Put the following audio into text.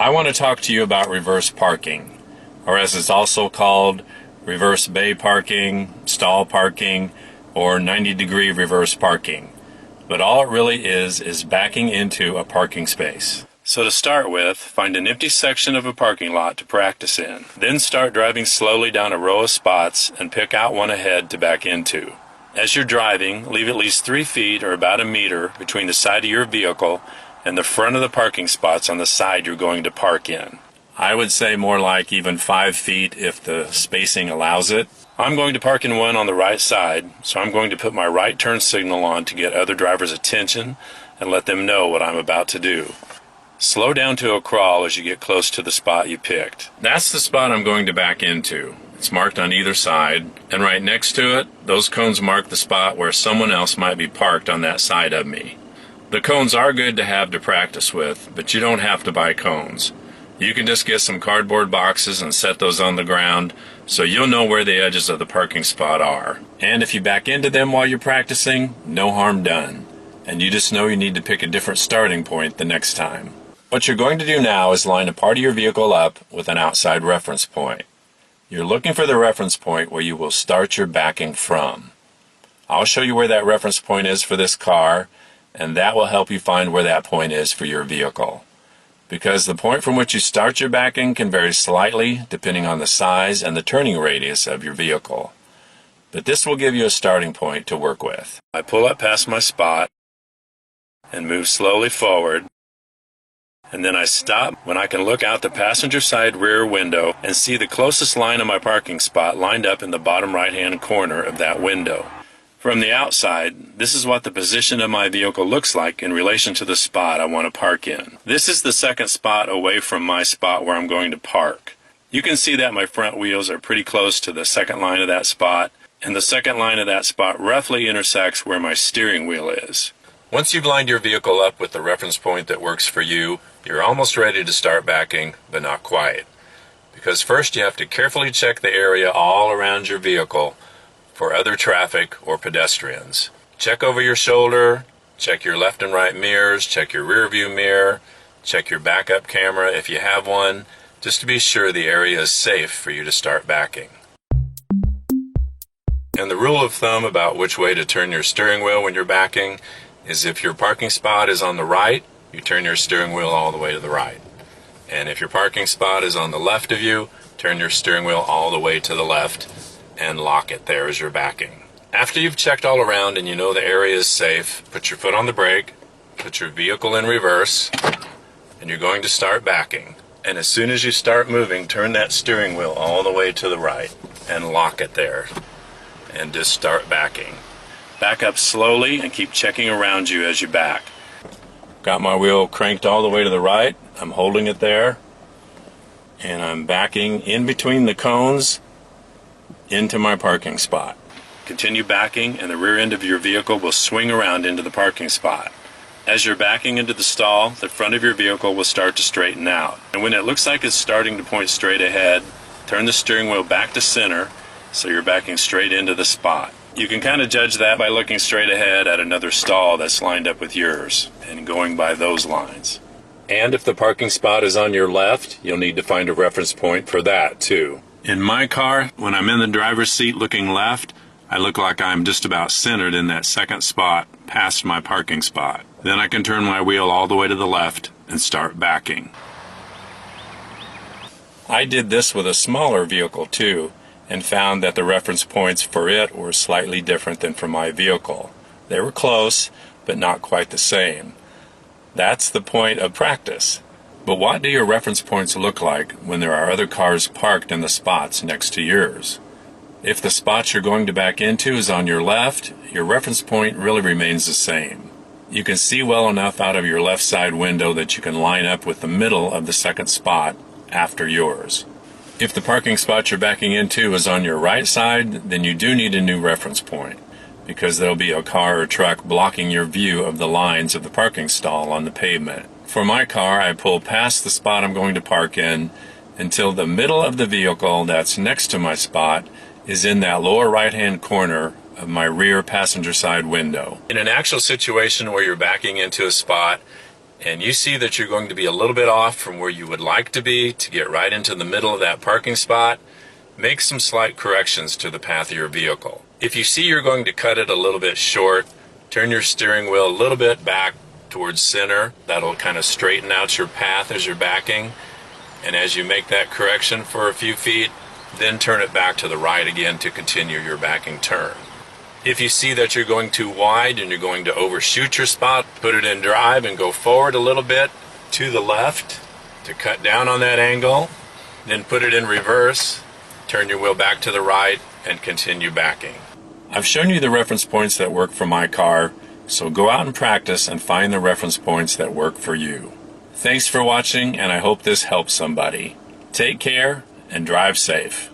I want to talk to you about reverse parking, or as it's also called, reverse bay parking, stall parking, or 90-degree reverse parking. But all it really is backing into a parking space. So to start with, find an empty section of a parking lot to practice in. Then start driving slowly down a row of spots and pick out one ahead to back into. As you're driving, leave at least 3 feet or about a meter between the side of your vehicle and the front of the parking spots on the side you're going to park in. I would say more like even 5 feet if the spacing allows it. I'm going to park in one on the right side, so I'm going to put my right turn signal on to get other drivers' attention and let them know what I'm about to do. Slow down to a crawl as you get close to the spot you picked. That's the spot I'm going to back into. It's marked on either side, and right next to it, those cones mark the spot where someone else might be parked on that side of me. The cones are good to have to practice with, but you don't have to buy cones. You can just get some cardboard boxes and set those on the ground so you'll know where the edges of the parking spot are. And if you back into them while you're practicing, no harm done. And you just know you need to pick a different starting point the next time. What you're going to do now is line a part of your vehicle up with an outside reference point. You're looking for the reference point where you will start your backing from. I'll show you where that reference point is for this car, and that will help you find where that point is for your vehicle. Because the point from which you start your backing can vary slightly depending on the size and the turning radius of your vehicle. But this will give you a starting point to work with. I pull up past my spot and move slowly forward, and then I stop when I can look out the passenger side rear window and see the closest line of my parking spot lined up in the bottom right-hand corner of that window. From the outside, this is what the position of my vehicle looks like in relation to the spot I want to park in. This is the second spot away from my spot where I'm going to park. You can see that my front wheels are pretty close to the second line of that spot, and the second line of that spot roughly intersects where my steering wheel is. Once you've lined your vehicle up with the reference point that works for you, you're almost ready to start backing, but not quite. Because first you have to carefully check the area all around your vehicle for other traffic or pedestrians. Check over your shoulder, check your left and right mirrors, check your rear view mirror, check your backup camera if you have one, just to be sure the area is safe for you to start backing. And the rule of thumb about which way to turn your steering wheel when you're backing is if your parking spot is on the right, you turn your steering wheel all the way to the right. And if your parking spot is on the left of you, turn your steering wheel all the way to the left and lock it there as you're backing. After you've checked all around and you know the area is safe, put your foot on the brake, put your vehicle in reverse, and you're going to start backing. And as soon as you start moving, turn that steering wheel all the way to the right and lock it there. And just start backing. Back up slowly and keep checking around you as you back. Got my wheel cranked all the way to the right. I'm holding it there. And I'm backing in between the cones into my parking spot. Continue backing and the rear end of your vehicle will swing around into the parking spot. As you're backing into the stall, the front of your vehicle will start to straighten out. And when it looks like it's starting to point straight ahead, turn the steering wheel back to center so you're backing straight into the spot. You can kind of judge that by looking straight ahead at another stall that's lined up with yours and going by those lines. And if the parking spot is on your left, you'll need to find a reference point for that too. In my car, when I'm in the driver's seat looking left, I look like I'm just about centered in that second spot past my parking spot. Then I can turn my wheel all the way to the left and start backing. I did this with a smaller vehicle too, and found that the reference points for it were slightly different than for my vehicle. They were close, but not quite the same. That's the point of practice. But what do your reference points look like when there are other cars parked in the spots next to yours? If the spot you're going to back into is on your left, your reference point really remains the same. You can see well enough out of your left side window that you can line up with the middle of the second spot after yours. If the parking spot you're backing into is on your right side, then you do need a new reference point, because there'll be a car or truck blocking your view of the lines of the parking stall on the pavement. For my car, I pull past the spot I'm going to park in until the middle of the vehicle that's next to my spot is in that lower right-hand corner of my rear passenger side window. In an actual situation where you're backing into a spot and you see that you're going to be a little bit off from where you would like to be to get right into the middle of that parking spot, make some slight corrections to the path of your vehicle. If you see you're going to cut it a little bit short, turn your steering wheel a little bit back towards center. That'll kind of straighten out your path as you're backing. And as you make that correction for a few feet, then turn it back to the right again to continue your backing turn. If you see that you're going too wide and you're going to overshoot your spot, put it in drive and go forward a little bit to the left to cut down on that angle. Then put it in reverse, turn your wheel back to the right, and continue backing. I've shown you the reference points that work for my car, so go out and practice and find the reference points that work for you. Thanks for watching, and I hope this helps somebody. Take care and drive safe.